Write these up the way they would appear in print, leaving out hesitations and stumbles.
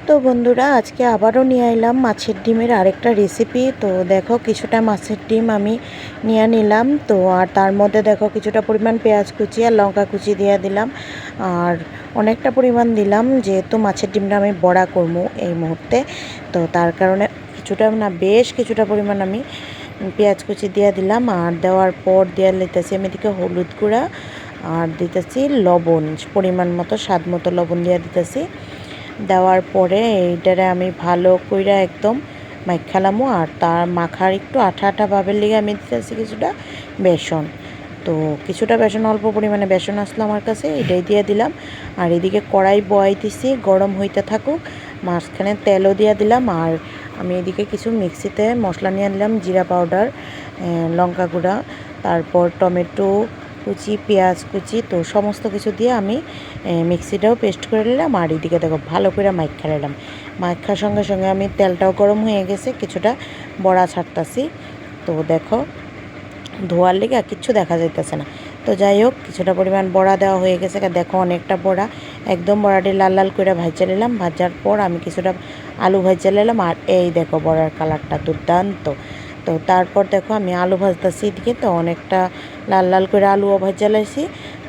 তো বন্ধুরা আজকে আবারও নিয়ে এলাম মাছের ডিমের আরেকটা রেসিপি। তো দেখো কিছুটা মাছের ডিম আমি নিয়ে নিলাম। তো আর তার মধ্যে দেখো কিছুটা পরিমাণ পেঁয়াজ কুচি আর লঙ্কা কুচি দিয়ে দিলাম। আর অনেকটা পরিমাণ দিলাম যেহেতু মাছের ডিমটা আমি বড়া করবো এই মুহূর্তে। তো তার কারণে কিছুটা না বেশ কিছুটা পরিমাণ আমি পেঁয়াজ কুচি দিয়ে দিলাম। আর দেওয়ার পর দিয়ে দিতেছি আমি এদিকে হলুদ গুঁড়া আর দিতেছি লবণ, পরিমাণ মতো স্বাদ মতো লবণ দিয়ে দিতেছি। দেওয়ার পরে এইটারে আমি ভালো কইরা একদম মাখালামো। আর তার মাখার একটু আঠা আঠা ভাবের লিগে আমি দিতেছি কিছুটা বেসন। তো কিছুটা বেসন, অল্প পরিমাণে বেসন আসলো আমার কাছে, এটাই দিয়ে দিলাম। আর এদিকে কড়াই বয়াইতেছি, গরম হইতে থাকুক, মাঝখানে তেলও দিয়ে দিলাম। আর আমি এদিকে কিছু মিক্সিতে মশলা নিয়ে নিলাম, জিরা পাউডার, লঙ্কা গুঁড়া, তারপর টমেটো কুচি, পেঁয়াজ কুচি, তো সমস্ত কিছু দিয়ে আমি মিক্সিটাও পেস্ট করে নিলাম। আর এদিকে দেখো ভালো করে মাইখা নিলাম। মাইখার সঙ্গে সঙ্গে আমি তেলটাও গরম হয়ে গেছে, কিছুটা বড়া ছাড়তাছি। তো দেখো ধোয়ার লেগে আর কিচ্ছু দেখা যাইতেছে না। তো যাই হোক কিছুটা পরিমাণ বড়া দেওয়া হয়ে গেছে। দেখো অনেকটা বড়া, একদম বড়াটি লাল লাল করে ভাজা নিলাম। ভাজার পর আমি কিছুটা আলু ভাজা নিলাম। আর এই দেখো বড়ার কালারটা দুর্দান্ত। তো তারপর দেখো আমি আলু ভাজতেছি এদিকে, তো অনেকটা লাল লাল করে আলুও ভাজা লাইছি।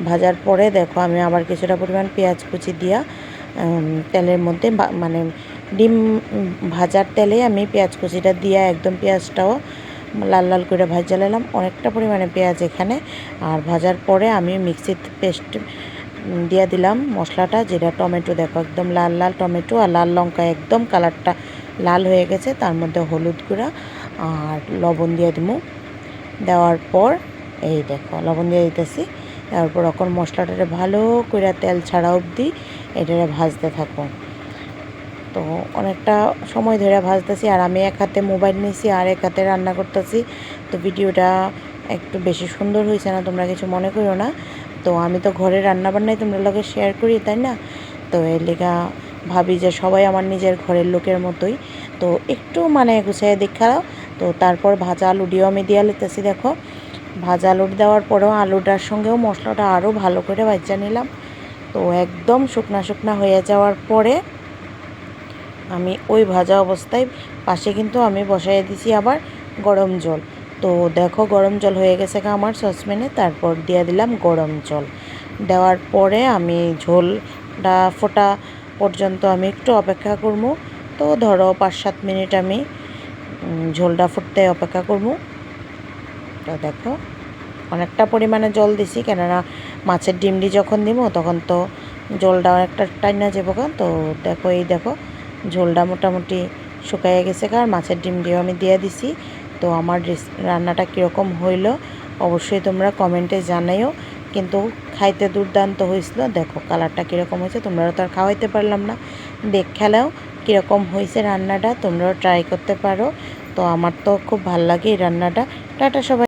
ভাজার পরে দেখো আমি আবার কিছুটা পরিমাণ পেঁয়াজ কুচি দিয়া তেলের মধ্যে মানে ডিম ভাজার তেলে আমি পেঁয়াজ কুচিটা দিয়া একদম পেঁয়াজটাও লাল লাল করে ভাজা নিলাম, অনেকটা পরিমাণে পেঁয়াজ এখানে। আর ভাজার পরে আমি মিক্সির পেস্ট দিয়ে দিলাম মশলাটা, যেটা টমেটো, দেখো একদম লাল লাল টমেটো আর লাল লঙ্কা, একদম কালারটা লাল হয়ে গেছে। তার মধ্যে হলুদ গুঁড়া আর লবণ দিয়ে দিব। দেওয়ার পর এই দেখো লবণ দিয়ে দিতেছি। তারপর এখন মশলাটারে ভালো করে তেল ছাড়া অবধি এটারে ভাজতে থাকো। তো অনেকটা সময় ধরে ভাজতেছি। আর আমি এক হাতে মোবাইল নিয়েছি আর এক হাতে রান্না করতেছি। তো ভিডিওটা একটু বেশি সুন্দর হয়েছে না, তোমরা কিছু মনে করো না। তো আমি তো ঘরে রান্নাবান্নাই তোমরা লোকে শেয়ার করি, তাই না? তো এর লেগা ভাবি যে সবাই আমার নিজের ঘরের লোকের মতোই। তো একটু মানে গুছিয়ে দেখাও। তো তারপর ভাজা আলু দিয়েও আমি দিয়ে লিতেছি। দেখো ভাজা আলু দেওয়ার পরেও আলুটার সঙ্গেও মশলাটা আরও ভালো করে ভাজা নিলাম। তো একদম শুকনা শুকনা হয়ে যাওয়ার পরে আমি ওই ভাজা অবস্থায় পাশে কিন্তু আমি বসাই দিছি আবার গরম জল। তো দেখো গরম জল হয়ে গেছে আমার সসপ্যানে। তারপর দিয়ে দিলাম গরম জল। দেওয়ার পরে আমি ঝোলটা ফোটা পর্যন্ত আমি একটু অপেক্ষা করবো। তো ধরো 5-7 মিনিট আমি ঝোলটা ফুটতে অপেক্ষা করবো। তো দেখো অনেকটা পরিমাণে জল দিছি, কেননা মাছের ডিমটি যখন দিব তখন তো জলটা অনেকটা টাইনা যাবো। তো দেখো এই দেখো ঝোলটা মোটামুটি শুকাইয়ে গেছে, আর মাছের ডিম দিয়েও আমি দিয়ে দিছি। তো আমার রান্নাটা কীরকম হইলো অবশ্যই তোমরা কমেন্টে জানাইও। কিন্তু খাইতে দুর্দান্ত হয়েছিল। দেখো কালারটা কীরকম হয়েছে, তোমরাও তো আর খাওয়াইতে পারলাম না, খেলেও কীরকম হয়েছে রান্নাটা, তোমরাও ট্রাই করতে পারো। তো আমার তো খুব ভাল লাগে এই রান্নাটা। টাটা সবাই।